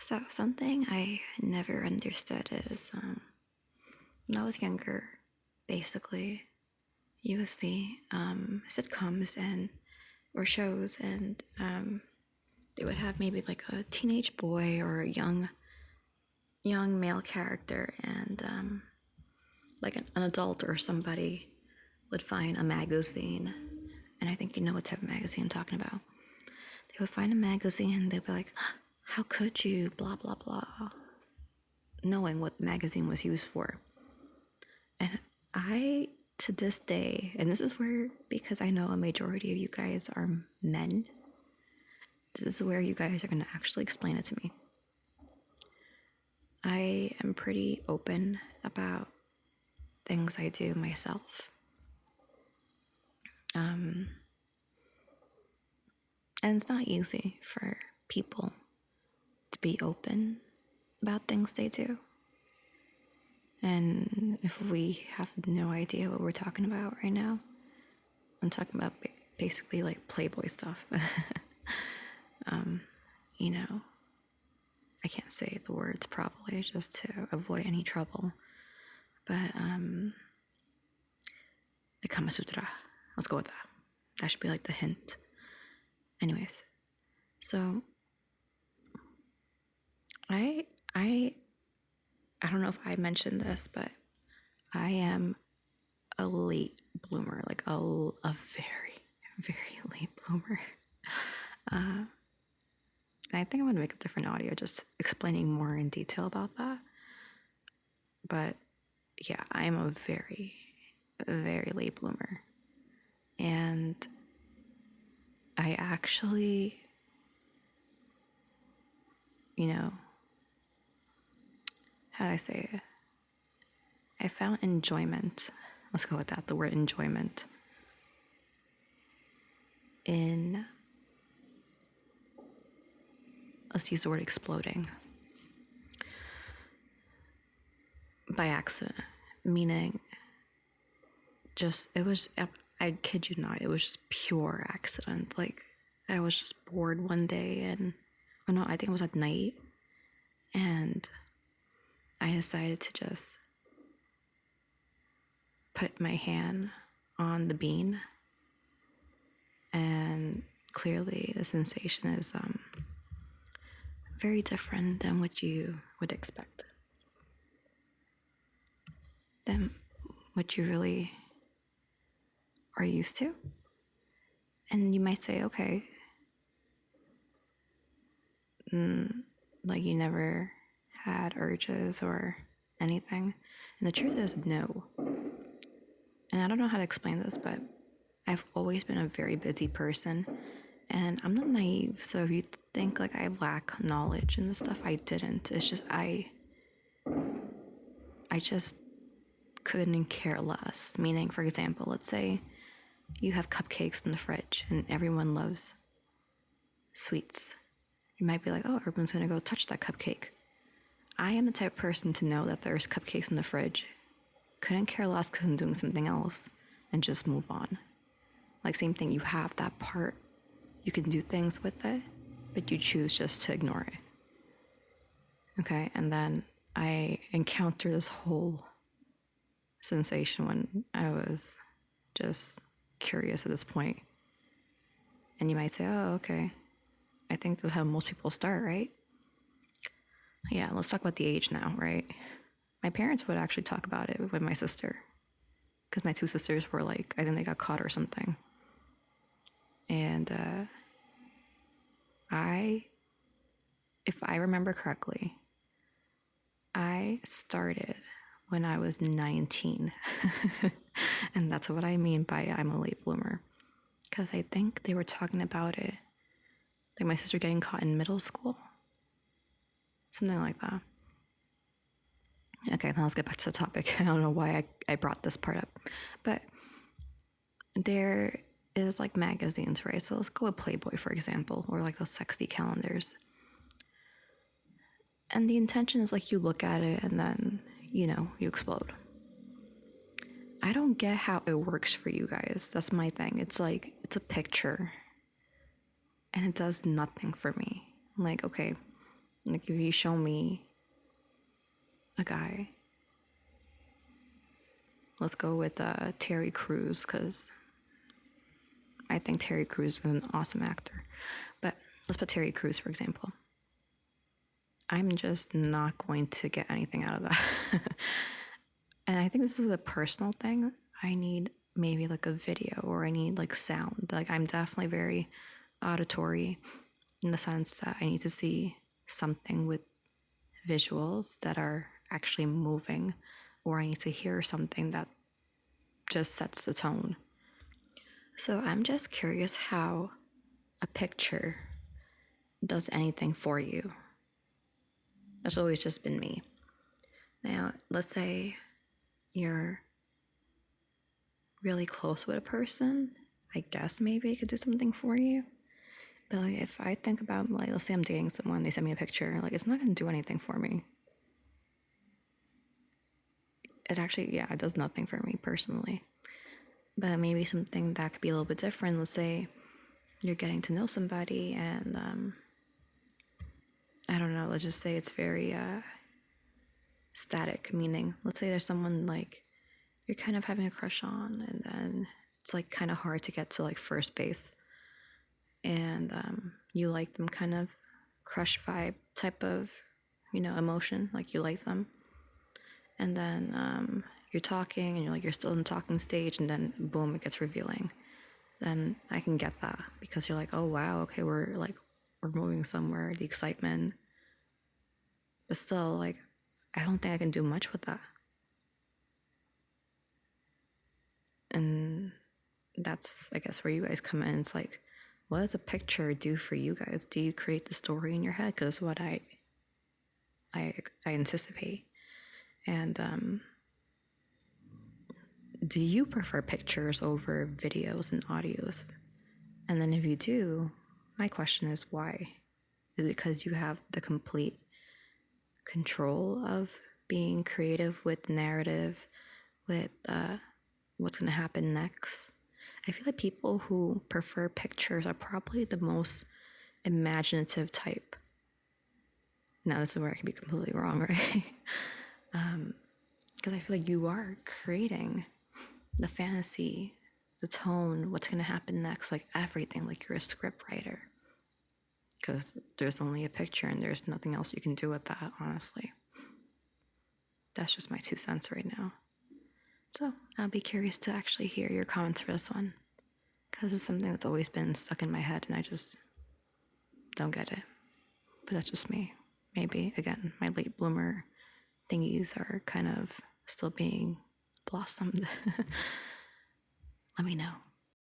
So something I never understood is when I was younger, basically, you would see sitcoms and or shows, and they would have maybe like a teenage boy or a young male character, and like an adult or somebody would find a magazine, and I think you know what type of magazine I'm talking about. They would find a magazine and they'd be like, how could you, blah, blah, blah, knowing what the magazine was used for. And I, to this day, and this is where, because I know a majority of you guys are men, this is where you guys are going to actually explain it to me. I am pretty open about things I do myself. And it's not easy for people to be open about things they do. And if we have no idea what we're talking about right now, I'm talking about basically like Playboy stuff. You know, I can't say the words probably just to avoid any trouble. But the Kama Sutra. Let's go with that. That should be like the hint. Anyways, so I don't know if I mentioned this, but I am a late bloomer, like a very, very late bloomer. And I think I'm going to make a different audio just explaining more in detail about that. But yeah, I'm a very, very late bloomer. And I actually, how do I say it? I found enjoyment. Let's go with that, the word enjoyment. Let's use the word exploding. By accident. Meaning, I kid you not, it was just pure accident. Like, I was just bored one day I think it was at night. And I decided to just put my hand on the bean, and clearly the sensation is very different than what you would expect, than what you really are used to. And you might say, okay, like you never had urges or anything. And the truth is no. And I don't know how to explain this, but I've always been a very busy person, and I'm not naive. So if you think like I lack knowledge and the stuff, I didn't. It's just I just couldn't care less. Meaning, for example, let's say you have cupcakes in the fridge and everyone loves sweets. You might be like, oh, everyone's gonna go touch that cupcake. I am the type of person to know that there's cupcakes in the fridge, couldn't care less because I'm doing something else, and just move on. Like, same thing, you have that part, you can do things with it, but you choose just to ignore it. Okay, and then I encountered this whole sensation when I was just curious at this point. And you might say, oh, okay, I think this is how most people start, right? Yeah, let's talk about the age now, right? My parents would actually talk about it with my sister, because my two sisters were like, I think they got caught or something. And if I remember correctly, I started when I was 19. And that's what I mean by I'm a late bloomer. Because I think they were talking about it, like my sister getting caught in middle school. Something like that. Okay, now let's get back to the topic. I don't know why I brought this part up. But there is like magazines, right? So let's go with Playboy, for example, or like those sexy calendars. And the intention is like you look at it and then, you explode. I don't get how it works for you guys. That's my thing. It's like, it's a picture and it does nothing for me. I'm like, okay, Like if you show me a guy, let's go with Terry Crews, because I think Terry Crews is an awesome actor. But let's put Terry Crews, for example. I'm just not going to get anything out of that. And I think this is a personal thing. I need maybe like a video, or I need like sound. Like I'm definitely very auditory in the sense that I need to see something with visuals that are actually moving, or I need to hear something that just sets the tone. So I'm just curious how a picture does anything for you. That's always just been me. Now, let's say you're really close with a person, I guess maybe it could do something for you. But like if I think about, like, let's say I'm dating someone, they send me a picture, like it's not gonna do anything for me. It actually, yeah, it does nothing for me personally. But maybe something that could be a little bit different. Let's say you're getting to know somebody, and I don't know, let's just say it's very static, meaning let's say there's someone like you're kind of having a crush on, and then it's like kind of hard to get to like first base, and you like them, kind of crush vibe type of, emotion, like you like them, and then you're talking and you're like, you're still in the talking stage, and then boom, it gets revealing. Then I can get that, because you're like, oh wow, okay, we're moving somewhere, the excitement. But still, like, I don't think I can do much with that. And that's, I guess, where you guys come in. It's like, what does a picture do for you guys? Do you create the story in your head? Because what I anticipate. And do you prefer pictures over videos and audios? And then if you do, my question is why? Is it because you have the complete control of being creative with narrative, with what's going to happen next? I feel like people who prefer pictures are probably the most imaginative type. Now, this is where I could be completely wrong, right? Because I feel like you are creating the fantasy, the tone, what's going to happen next, like everything, like you're a script writer. Because there's only a picture and there's nothing else you can do with that, honestly. That's just my 2 cents right now. So I'll be curious to actually hear your comments for this one, because it's something that's always been stuck in my head and I just don't get it. But that's just me. Maybe, again, my late bloomer thingies are kind of still being blossomed. Let me know.